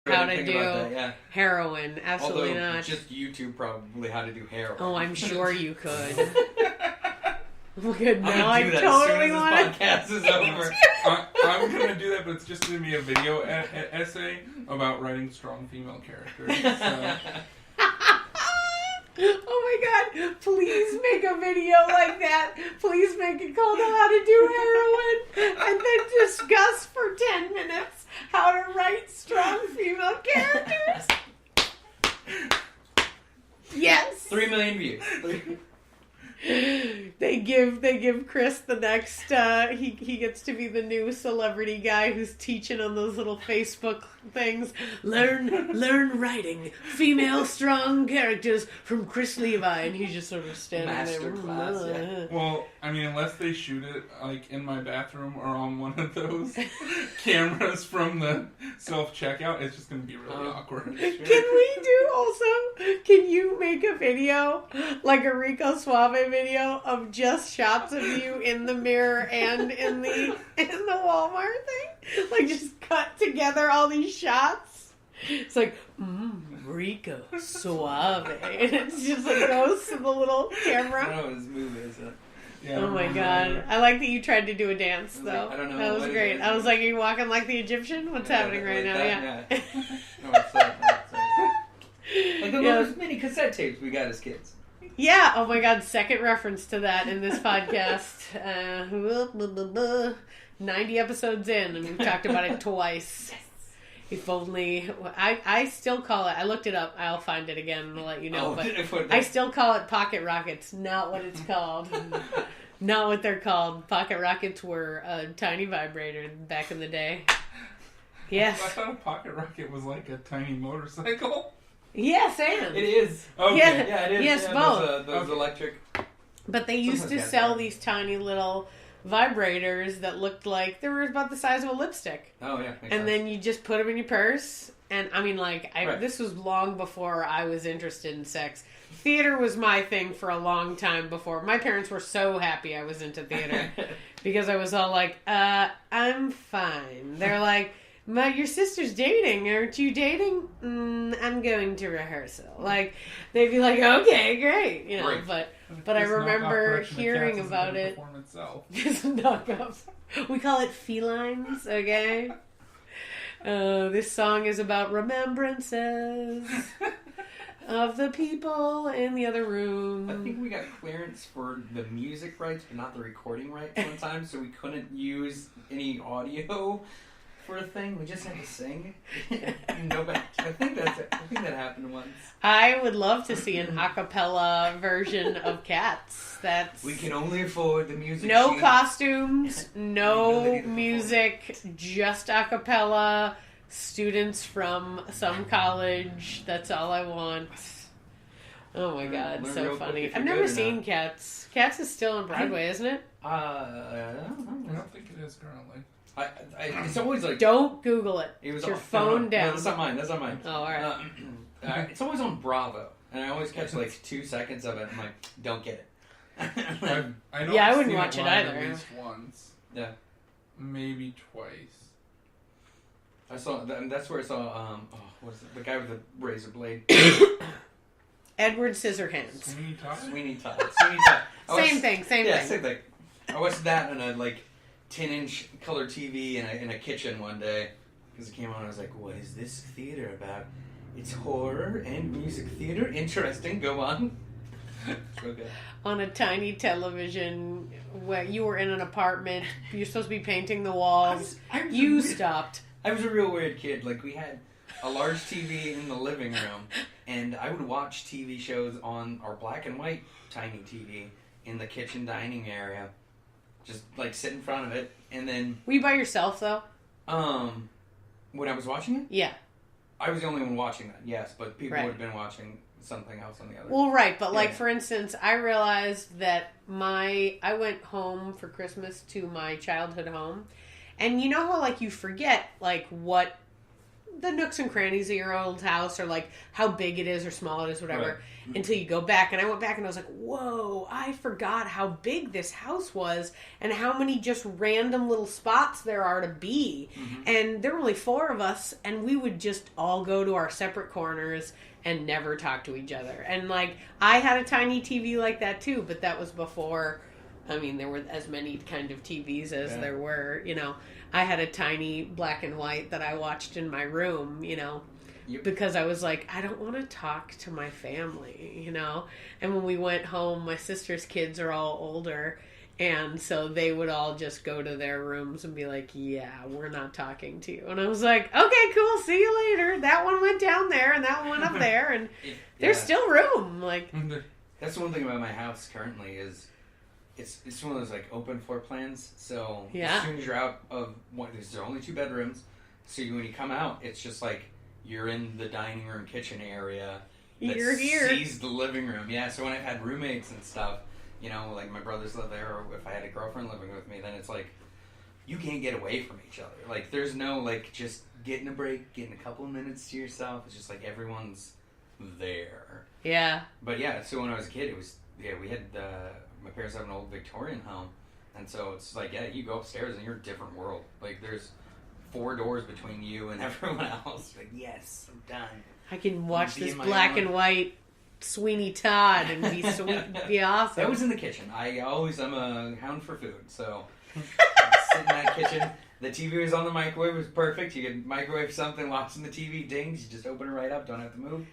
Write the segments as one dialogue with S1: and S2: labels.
S1: how to do heroin. Absolutely
S2: Although,
S1: not.
S2: Just YouTube probably how to do heroin.
S1: Oh, I'm sure you could. Good. Now I
S2: that
S1: totally
S2: want
S1: to.
S2: Podcast is over.
S3: I'm gonna do that, but it's just gonna be a video essay about writing strong female characters. So.
S1: Oh my god, please make a video like that. Please make it called How to Do Heroin and then discuss for 10 minutes how to write strong female characters. Yes.
S2: 3 million views.
S1: They give Chris the next he gets to be the new celebrity guy who's teaching on those little Facebook things. Learn writing female strong characters from Chris Levi, and he's just sort of standing there.
S2: Masterclass, yeah.
S3: Well, I mean, unless they shoot it like in my bathroom or on one of those cameras from the self-checkout, it's just gonna be really awkward.
S1: Can you make a video, like a Rico Suave video, of just shots of you in the mirror and in the Walmart thing? Like, just cut together all these shots. It's like, Rico Suave. And it's just like goes to the little camera.
S2: I don't know his move is.
S3: Yeah,
S1: Oh my god. I like that you tried to do a dance, though.
S2: I don't know.
S1: That was great. I was like, are you walking like the Egyptian? What's happening right now?
S2: That, yeah. No, it's like those mini cassette tapes we got as kids.
S1: Yeah, oh my god, second reference to that in this podcast. 90 episodes in, and we've talked about it twice. Yes. If only... I still call it... I looked it up. I'll find it again and I'll let you know. But I still call it pocket rockets. Not what it's called. Not what they're called. Pocket rockets were a tiny vibrator back in the day. Yes.
S3: I thought a pocket rocket was like a tiny motorcycle.
S1: Yes, and
S2: it is.
S3: Okay.
S2: Yeah, it is.
S1: Yes, both.
S2: Those electric.
S1: But they used to sell these tiny little vibrators that looked like they were about the size of a lipstick.
S2: Oh yeah.
S1: And then you just put them in your purse. And I mean, like, this was long before I was interested in sex. Theater was my thing for a long time before. My parents were so happy I was into theater because I was all like, I'm fine. They're like, your sister's dating. Aren't you dating? I'm going to rehearsal. Like, they'd be like, okay, great. You know, but I remember hearing about it. This knockoff. We call it felines, okay? This song is about remembrances of the people in the other room.
S2: I think we got clearance for the music rights, but not the recording rights one time, so we couldn't use any audio for a thing. We just had to sing. I think that's it. I think that happened once.
S1: I would love to see an a cappella version of Cats.
S2: We can only afford the music.
S1: No costumes, no music, just a cappella. Students from some college. That's all I want. Oh my god, so funny. I've never seen Cats. Cats is still on Broadway, isn't it?
S3: I don't think it is currently.
S2: It's always like...
S1: Don't Google it.
S2: It was
S1: your phone down.
S2: No, that's not mine.
S1: Oh, alright.
S2: It's always on Bravo. And I always catch like 2 seconds of it. I'm like, don't get it.
S1: I wouldn't watch it either.
S3: At least once.
S2: Yeah.
S3: Maybe twice.
S2: I saw... That's where I saw... what's the guy with the razor blade?
S1: Edward Scissorhands.
S2: Sweeney Todd.
S1: Same thing.
S2: Yeah, same thing. I watched that on a 10-inch color TV in a kitchen one day because it came on. I was like, "What is this theater about? It's horror and music theater. Interesting. Go on." So good.
S1: On a tiny television, where you were in an apartment, you're supposed to be painting the walls. You stopped.
S2: I was a real weird kid. Like, we had a large TV in the living room, and I would watch TV shows on our black and white tiny TV in the kitchen dining area. Just, sit in front of it, and then...
S1: Were you by yourself, though?
S2: When I was watching it?
S1: Yeah.
S2: I was the only one watching that, yes, but people would have been watching something else on the other.
S1: Well, right, but, for instance, I realized that I went home for Christmas to my childhood home, and you know how, you forget, what the nooks and crannies of your old house, or like how big it is or small it is, whatever,
S2: Right.
S1: until you go back. And I went back and I was like, whoa, I forgot how big this house was and how many just random little spots there are to be.
S2: Mm-hmm.
S1: And there were only 4 of us, and we would just all go to our separate corners and never talk to each other. And like, I had a tiny TV like that too, but that was before, I mean, there were as many kind of TVs as there were, you know. I had a tiny black and white that I watched in my room, you know, because I was like, I don't want to talk to my family, you know. And when we went home, my sister's kids are all older, and so they would all just go to their rooms and be like, yeah, we're not talking to you. And I was like, okay, cool, see you later. That one went down there, and that one went up there, and there's still room. Like,
S2: that's the one thing about my house currently is it's one of those like open floor plans. So as soon as you're out of one, there are only 2 bedrooms. So when you come out, it's just like you're in the dining room, kitchen area.
S1: You're here.
S2: Sees the living room. Yeah. So when I've had roommates and stuff, you know, like my brothers live there, or if I had a girlfriend living with me, then it's like you can't get away from each other. Like there's no like just getting a break, getting a couple of minutes to yourself. It's just like everyone's there.
S1: yeah.
S2: But yeah, so when I was a kid, it was we had my parents have an old Victorian home, and so it's like you go upstairs and you're in a different world. Like there's 4 doors between you and everyone else. Like yes, I'm done.
S1: I can watch this black and white Sweeney Todd and be sweet, be awesome.
S2: That was in the kitchen. I'm a hound for food, so sit in that kitchen. The TV was on the microwave. It was perfect. You could microwave something, watching the TV, dings. You just open it right up. Don't have to move.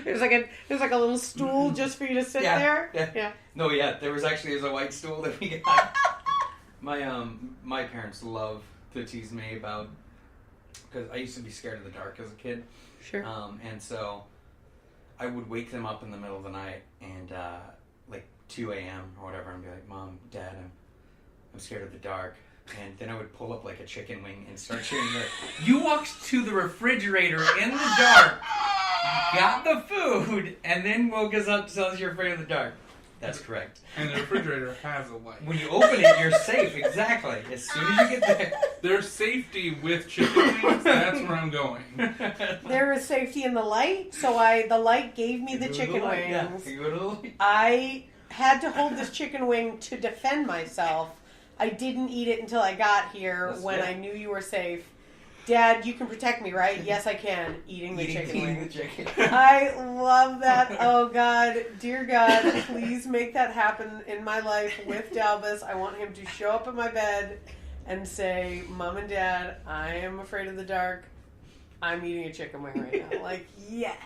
S1: There's like a little stool just for you to sit there.
S2: Yeah. No, there's a white stool that we got. My parents love to tease me about, because I used to be scared of the dark as a kid.
S1: Sure.
S2: And so I would wake them up in the middle of the night and like 2 a.m. or whatever, and be like, Mom, Dad, I'm scared of the dark. And then I would pull up like a chicken wing and start shooting you walked to the refrigerator in the dark, got the food, and then woke us up to tell us you're afraid of the dark. That's correct.
S3: And the refrigerator has a light.
S2: When you open it, you're safe. Exactly. As soon as you get there.
S3: There's safety with chicken wings. That's where I'm going.
S1: There is safety in the light, so the light gave me the chicken wings.
S2: Yeah. You go to the light.
S1: I had to hold this chicken wing to defend myself. I didn't eat it until I got here when I knew you were safe. Dad, you can protect me, right? Yes, I can. Eating the chicken wing. I love that. Oh, God. Dear God, please make that happen in my life with Dalbus. I want him to show up in my bed and say, Mom and Dad, I am afraid of the dark. I'm eating a chicken wing right now. Like, yes.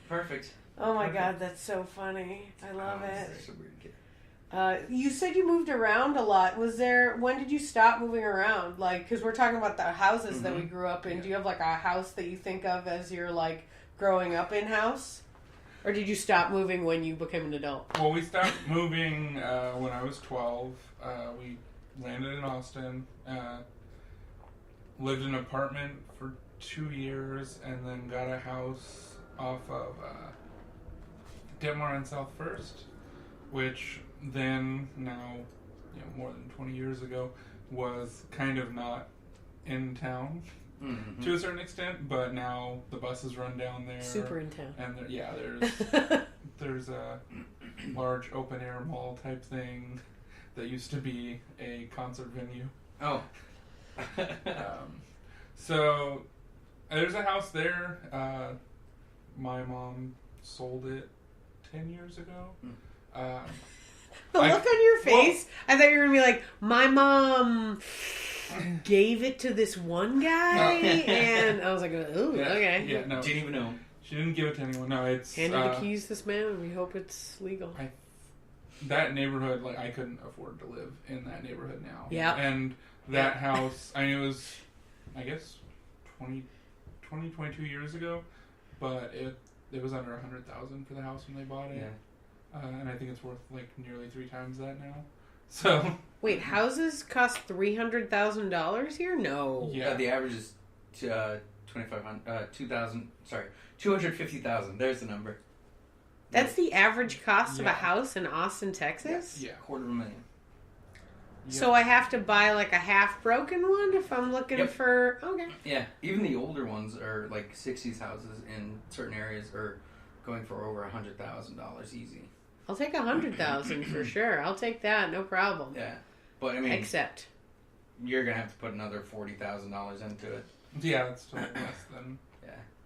S2: Perfect.
S1: Oh, my God. That's so funny. I love it.
S2: Such a weird kid.
S1: You said you moved around a lot. When did you stop moving around? Like, because we're talking about the houses that we grew up in. Do you have like a house that you think of as your like growing up in house? Or did you stop moving when you became an adult?
S3: Well, we stopped moving when I was 12. We landed in Austin, lived in an apartment for 2 years, and then got a house off of Denmark and South First, which then, now, more than 20 years ago, was kind of not in town to a certain extent, but now the buses run down there.
S1: Super in town.
S3: And there's a large open air mall type thing that used to be a concert venue.
S2: Oh.
S3: So there's a house there. My mom sold it 10 years ago.
S1: The look on your face, I thought you were going to be like, my mom gave it to this one guy, and I was like, ooh, okay.
S3: Yeah, no.
S2: Didn't even know.
S3: She didn't give it to anyone. No, it's...
S1: Handed the keys to this man, and we hope it's legal.
S3: That neighborhood, like, I couldn't afford to live in that neighborhood now.
S1: Yeah.
S3: And that house, I mean, it was, I guess, 22 years ago, but it was under $100,000 for the house when they bought it.
S2: Yeah.
S3: And I think it's worth like nearly 3 times that now. So
S1: wait, houses cost $300,000 here? No.
S3: Yeah.
S2: The average is $250,000. There's the number.
S1: That's the average cost of a house in Austin, Texas?
S3: Yeah.
S2: $250,000.
S1: So I have to buy like a half broken one if I'm looking for... Okay.
S2: Yeah, even the older ones are like 60s houses in certain areas are going for over $100,000 easy.
S1: I'll take $100,000 for sure. I'll take that, no problem.
S2: Yeah, but I mean...
S1: Except...
S2: You're going to have to put another $40,000 into it.
S3: Yeah, that's still less than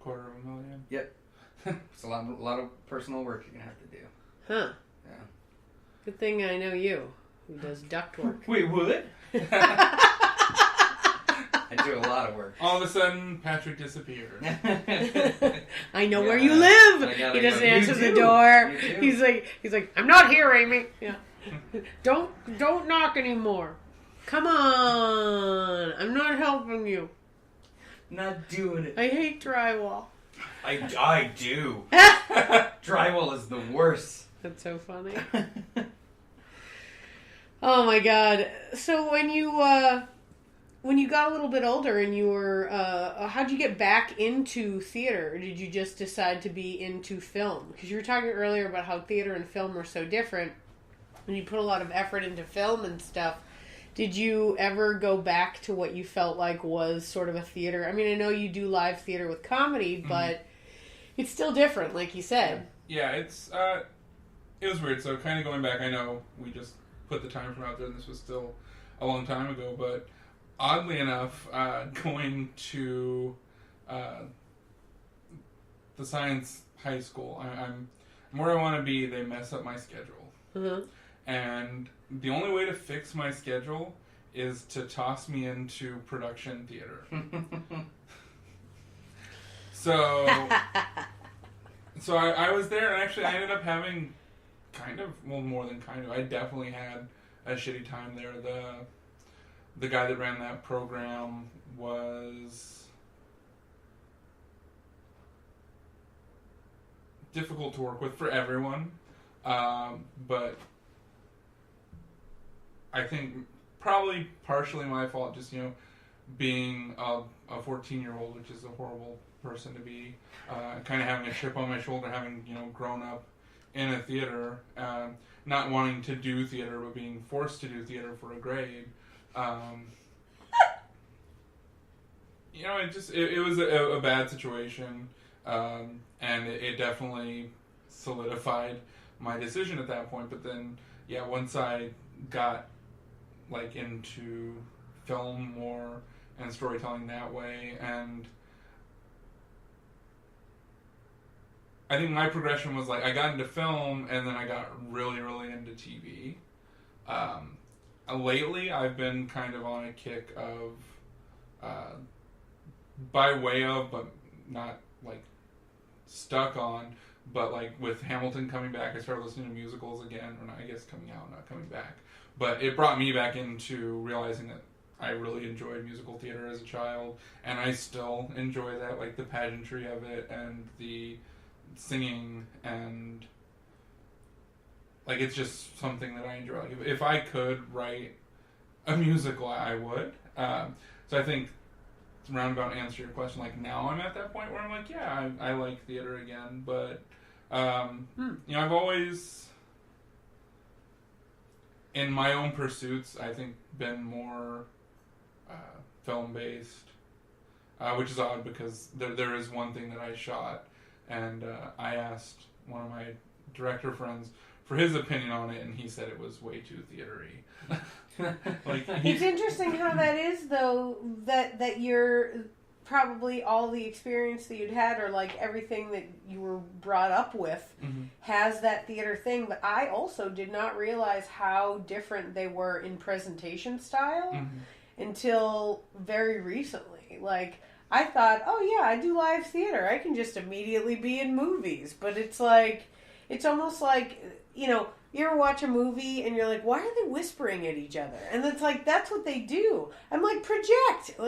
S3: $250,000.
S2: Yep. It's a lot of personal work you're going to have to do.
S1: Huh.
S2: Yeah.
S1: Good thing I know you, who does duct work.
S2: Wait, what? I do a lot of work.
S3: All of a sudden, Patrick disappears.
S1: I know where you live. He doesn't answer the door. He's like, I'm not here, Amy. Yeah. Don't knock anymore. Come on. I'm not helping you.
S2: Not doing it.
S1: I hate drywall.
S2: I do. Drywall is the worst.
S1: That's so funny. Oh my god. So when you got a little bit older and you were, how'd you get back into theater? Or did you just decide to be into film? Because you were talking earlier about how theater and film were so different. And you put a lot of effort into film and stuff. Did you ever go back to what you felt like was sort of a theater? I mean, I know you do live theater with comedy, but it's still different, like you said.
S3: Yeah, it was weird. So kind of going back, I know we just put the time from out there and this was still a long time ago, but oddly enough, going to the science high school, I'm where I want to be. They mess up my schedule.
S1: Mm-hmm.
S3: And the only way to fix my schedule is to toss me into production theater. So I was there, and actually I ended up having more than I definitely had a shitty time there. The guy that ran that program was difficult to work with for everyone, but I think probably partially my fault, just, being a 14-year-old, which is a horrible person to be, kind of having a chip on my shoulder, having, grown up in a theater, not wanting to do theater, but being forced to do theater for a grade. It was a bad situation, and it definitely solidified my decision at that point. But then, once I got into film more and storytelling that way, and I think my progression was I got into film and then I got really, really into TV. Lately I've been kind of on a kick of by way of, but not stuck on, but with Hamilton coming back, I started listening to musicals again, or not, I guess coming out, not coming back. But it brought me back into realizing that I really enjoyed musical theater as a child, and I still enjoy that, the pageantry of it, and the singing, and, it's just something that I enjoy. If I could write a musical, I would. So I think, to roundabout answer your question, now I'm at that point where I'm I like theater again, but, I've always, in my own pursuits, I think, been more film-based, which is odd because there is one thing that I shot, and I asked one of my director friends for his opinion on it, and he said it was way too theatery.
S1: It's interesting how that is, though, that you're probably all the experience that you'd had, or everything that you were brought up with, has that theater thing. But I also did not realize how different they were in presentation style until very recently. I thought, oh yeah, I do live theater, I can just immediately be in movies. But it's it's almost you ever watch a movie and you're like, why are they whispering at each other? And it's that's what they do. I'm project.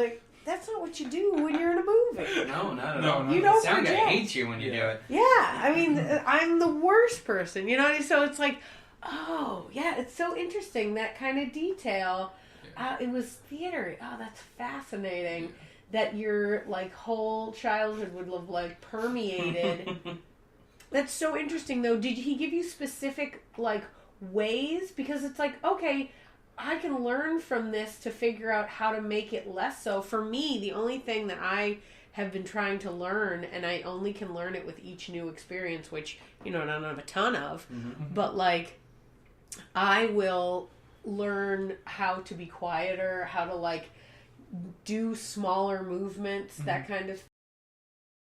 S1: That's not what you do when you're in a movie.
S2: No, not at all.
S1: You don't
S2: sound
S1: project.
S2: guy hates you when you do it.
S1: Yeah, I mean, I'm the worst person, So it's oh, yeah, it's so interesting, that kind of detail. It was theater. Oh, that's fascinating. That your whole childhood would have permeated. That's so interesting, though. Did he give you specific ways? Because it's okay, I can learn from this to figure out how to make it less so. For me, the only thing that I have been trying to learn, and I only can learn it with each new experience, which, I don't have a ton of, but like, I will learn how to be quieter, how to like do smaller movements, that kind of